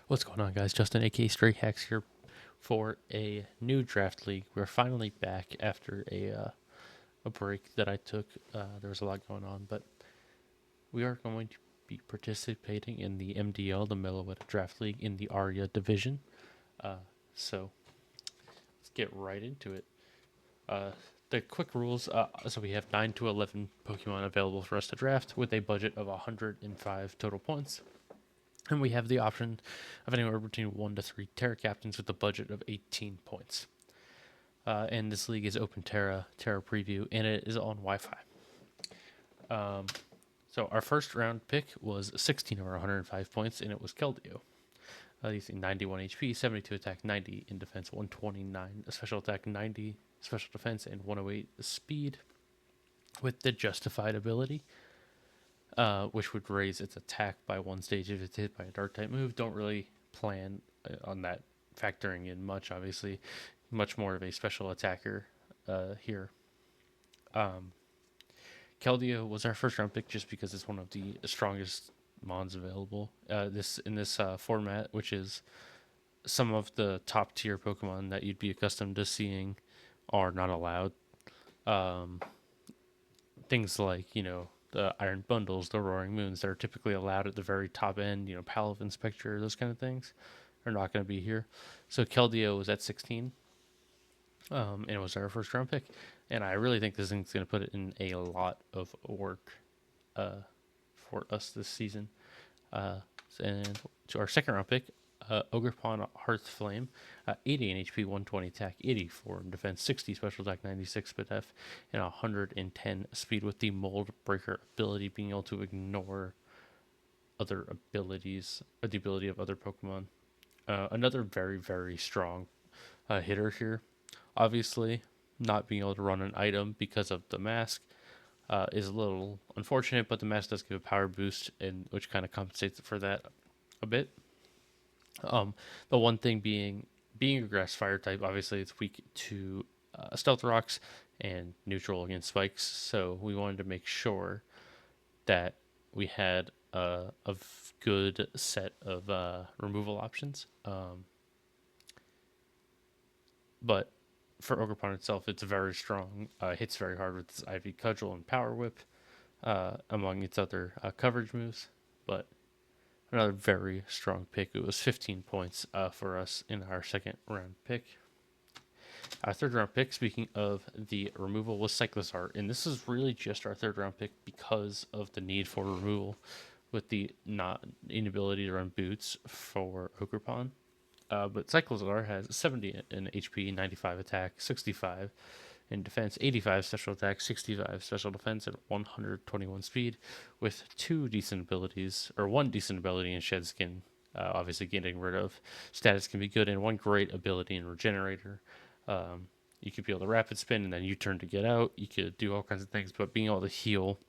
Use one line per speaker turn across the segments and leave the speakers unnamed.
What's going on, guys? Justin, aka Stray Hacks, here for a new draft league. We're finally back after a break that I took. There was a lot going on, but we are going to be participating in the MDL, the Meloetta Draft League, in the Aria Division. So let's get right into it. The quick rules: so we have 9 to 11 Pokemon available for us to draft with a budget of 105 total points. And we have the option of anywhere between 1 to 3 Terra Captains with a budget of 18 points. And this league is Open Terra Preview, and it is on Wi-Fi. So our first round pick was 16 over 105 points, and it was Keldeo. Using 91 HP, 72 attack, 90 in defense, 129 special attack, 90 special defense, and 108 speed with the Justified ability, which would raise its attack by 1 stage if it's hit by a dark type move. Don't really plan on that factoring in much, obviously. Much more of a special attacker here. Keldeo was our first round pick just because it's one of the strongest mons available. This format, which is some of the top tier Pokemon that you'd be accustomed to seeing, are not allowed. Things like the Iron Bundles, the Roaring Moons, that are typically allowed at the very top end. Palav Spectre, those kind of things are not going to be here. So Keldeo was at 16. And it was our first round pick. And I really think this thing's going to put it in a lot of work for us this season. And to our second round pick, Ogerpon Hearthflame, 80 in HP, 120 attack, 84 in defense, 60 special attack, 96 speed F, and 110 speed with the Mold Breaker ability, being able to ignore other abilities, or the ability of other Pokemon. Another very, very strong hitter here. Obviously, not being able to run an item because of the mask is a little unfortunate, but the mask does give a power boost, and which kind of compensates for that a bit. The one thing being a grass fire type, obviously it's weak to stealth rocks and neutral against spikes, so we wanted to make sure that we had a good set of removal options. But for Ogerpon itself, it's very strong. Hits very hard with its Ivy Cudgel and Power Whip, among its other coverage moves. But another very strong pick. It was 15 points for us in our second round pick. Our third round pick, speaking of the removal, was Cyclizar. And this is really just our third round pick because of the need for removal with the inability to run boots for Ogerpon. But Cyclizar has 70 in HP, 95 attack, 65 in defense, 85 special attack, 65 special defense, and 121 speed, with two decent abilities, or one decent ability in Shed Skin. Obviously, getting rid of status can be good, and one great ability in Regenerator. You could be able to rapid spin, and then you turn to get out. You could do all kinds of things, but being able to heal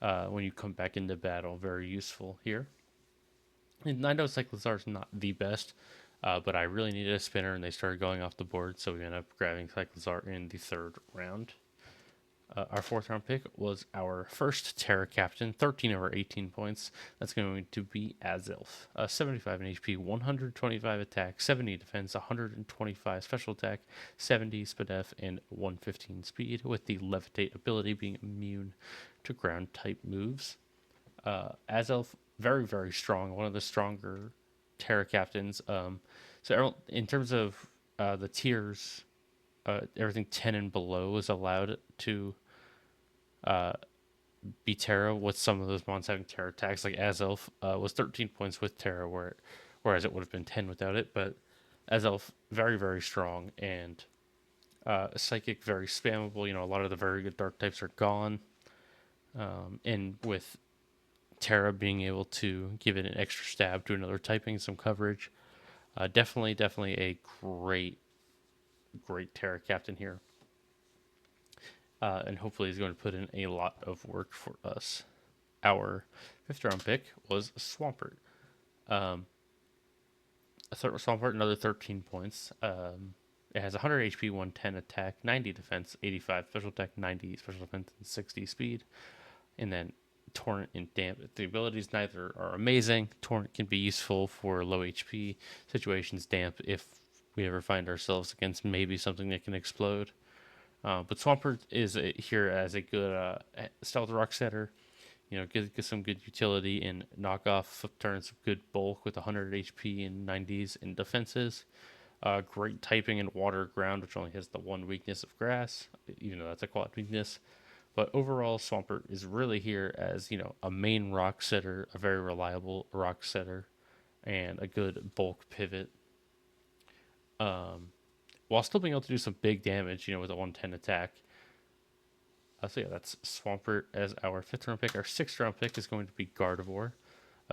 when you come back into battle, very useful here. And I know Cyclizar is not the best, but I really needed a spinner, and they started going off the board, so we ended up grabbing Cyclizar in the third round. Our fourth round pick was our first Terra Captain, 13 over 18 points. That's going to be Azelf. 75 in HP, 125 attack, 70 defense, 125 special attack, 70 speed F, and 115 speed, with the Levitate ability being immune to ground type moves. Azelf, very, very strong, one of the stronger Terra Captains. So in terms of the tiers, everything 10 and below is allowed to be Terra, with some of those mons having Terra attacks. Like Azelf was 13 points with Terra, whereas it would have been 10 without it. But Azelf, very, very strong, and Psychic, very spammable. A lot of the very good dark types are gone. And with Terra being able to give it an extra stab to another typing, some coverage, definitely a great Terra Captain here. And hopefully he's going to put in a lot of work for us. Our fifth round pick was Swampert. Swampert, another 13 points. It has 100 HP, 110 attack, 90 defense, 85 special attack, 90 special defense, and 60 speed. And then Torrent and Damp. The abilities neither are amazing. Torrent can be useful for low HP situations. Damp if we ever find ourselves against maybe something that can explode. But Swampert is here as a good stealth rock setter. Get some good utility in knockoff, flip turns, good bulk with 100 HP and 90s in defenses. Great typing in water ground, which only has the one weakness of grass, even though that's a quad weakness. But overall, Swampert is really here as a main rock setter, a very reliable rock setter, and a good bulk pivot. While still being able to do some big damage, with a 110 attack. So yeah, that's Swampert as our 5th round pick. Our 6th round pick is going to be Gardevoir.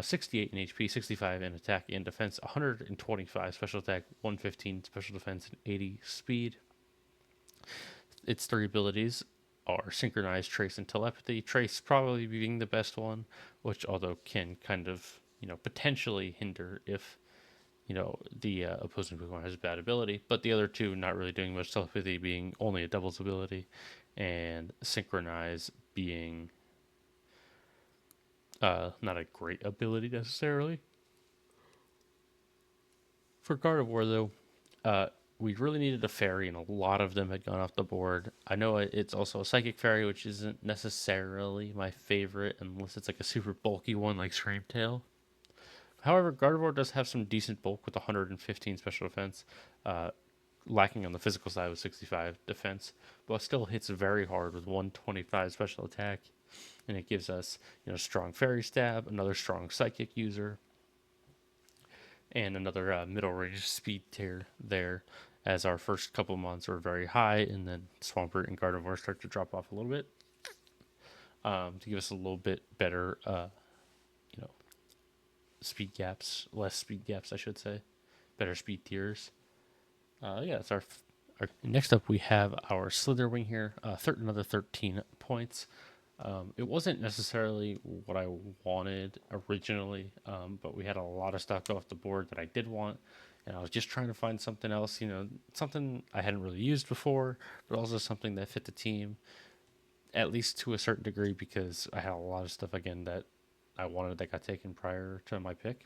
68 in HP, 65 in attack and defense, 125 special attack, 115 special defense, and 80 speed. Its 3 abilities are Synchronize, Trace, and Telepathy. Trace probably being the best one, which although can kind of, potentially hinder if, the opposing Pokemon has a bad ability. But the other two not really doing much. Telepathy being only a doubles ability, and Synchronize being not a great ability necessarily. For Gardevoir, though, we really needed a fairy, and a lot of them had gone off the board. I know it's also a psychic fairy, which isn't necessarily my favorite unless it's like a super bulky one like Screamtail. However, Gardevoir does have some decent bulk with 115 special defense, lacking on the physical side with 65 defense, but still hits very hard with 125 special attack. And it gives us, strong fairy stab, another strong psychic user, and another middle range speed tier there, as our first couple months were very high, and then Swampert and Gardevoir start to drop off a little bit, to give us a little bit better, speed gaps, less speed gaps, I should say, better speed tiers. Yeah, it's our next up. We have our Slitherwing here, another 13 points. It wasn't necessarily what I wanted originally, but we had a lot of stuff go off the board that I did want, and I was just trying to find something else, something I hadn't really used before, but also something that fit the team, at least to a certain degree, because I had a lot of stuff, again, that I wanted that got taken prior to my pick.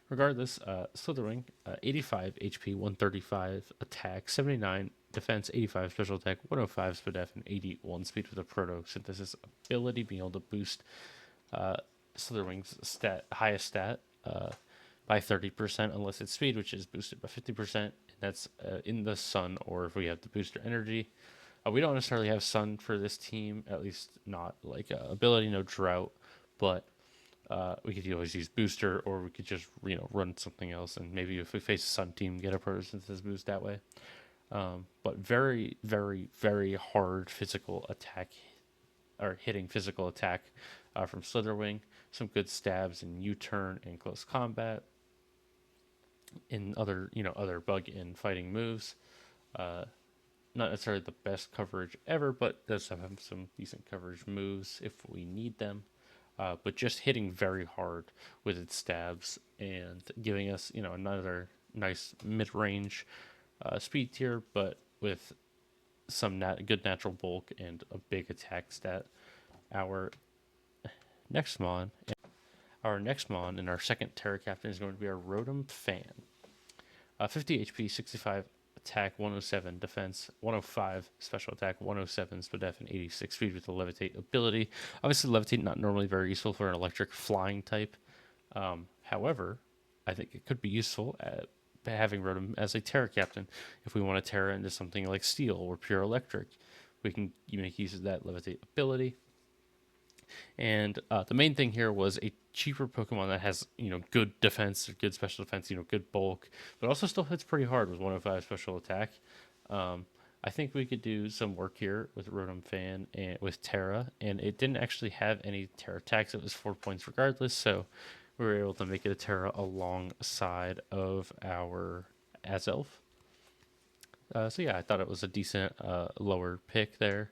Regardless, Slitherwing, 85 HP, 135 attack, 79 defense, 85 special attack, 105 speed F, and 81 speed with a photosynthesis ability, being able to boost Slitherwing's highest stat by 30% unless it's speed, which is boosted by 50%. And that's in the sun, or if we have the booster energy. We don't necessarily have sun for this team, at least not like ability, no drought, but we could always use booster, or we could just run something else, and maybe if we face a sun team, get a photosynthesis boost that way. But very, very, very hard physical attack, or hitting physical attack from Slitherwing. Some good stabs in U-turn and close combat. In other bug and fighting moves. Not necessarily the best coverage ever, but does have some decent coverage moves if we need them. But just hitting very hard with its stabs and giving us, another nice mid-range speed tier, but with some good natural bulk and a big attack stat. Our next mon and our second Terra Captain is going to be our Rotom Fan. 50 HP, 65 attack, 107 defense, 105 special attack, 107 speed F, and 86 speed with the Levitate ability. Obviously, Levitate not normally very useful for an electric flying type. However, I think it could be useful at having Rotom as a Terra Captain. If we want to Terra into something like Steel or Pure Electric, we can make use of that Levitate ability. And the main thing here was a cheaper Pokemon that has, good defense, good special defense, good bulk, but also still hits pretty hard with 105 special attack. I think we could do some work here with Rotom Fan and with Terra, and it didn't actually have any Terra attacks. It was 4 points regardless, so we were able to make it a Terra alongside of our Azelf. So yeah, I thought it was a decent lower pick there.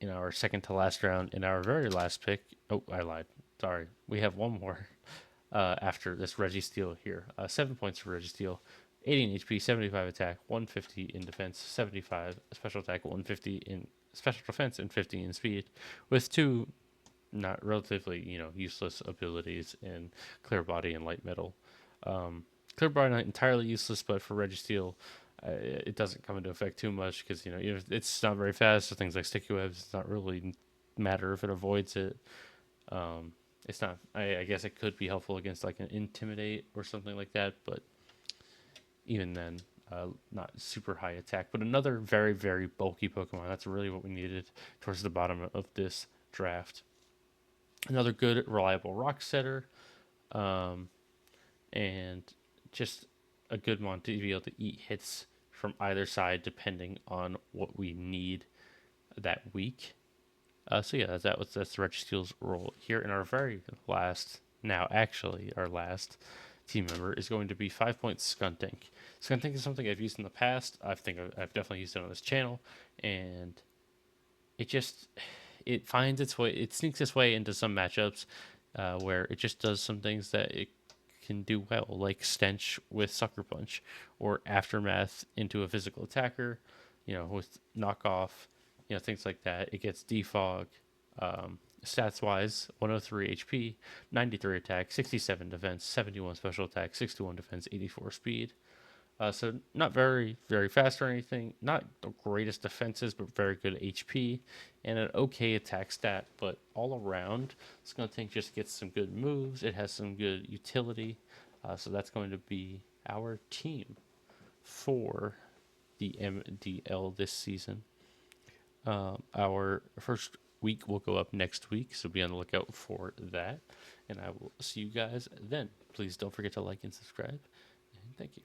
In our second to last round, in our very last pick. Oh, I lied. Sorry. We have one more after this Registeel here. 7 points for Registeel. 80 in HP, 75 attack, 150 in defense, 75 special attack, 150 in special defense, and 50 in speed. With two not relatively, useless abilities in Clear Body and Light Metal. Um, Clear Body not entirely useless, but for Registeel, it doesn't come into effect too much because it's not very fast. So things like Sticky Webs, it's not really matter if it avoids it. It's not. I guess it could be helpful against like an Intimidate or something like that, but even then, not super high attack. But another very very bulky Pokemon. That's really what we needed towards the bottom of this draft. Another good reliable rock setter, um, and just a good one to be able to eat hits from either side depending on what we need that week. So yeah, that's the Registeel's role here. In our very last, now actually our last team member is going to be 5 Point Skuntank. Skuntank is something I've used in the past. I think I've definitely used it on this channel, and it just it finds its way, it sneaks its way into some matchups where it just does some things that it can do well, like Stench with Sucker Punch, or Aftermath into a physical attacker, with knockoff, things like that. It gets Defog. Stats wise, 103 HP, 93 attack, 67 defense, 71 special attack, 61 defense, 84 speed. So not very, very fast or anything. Not the greatest defenses, but very good HP and an okay attack stat. But all around, Skuntank just gets some good moves. It has some good utility. So that's going to be our team for the MDL this season. Our first week will go up next week, so be on the lookout for that. And I will see you guys then. Please don't forget to like and subscribe. And thank you.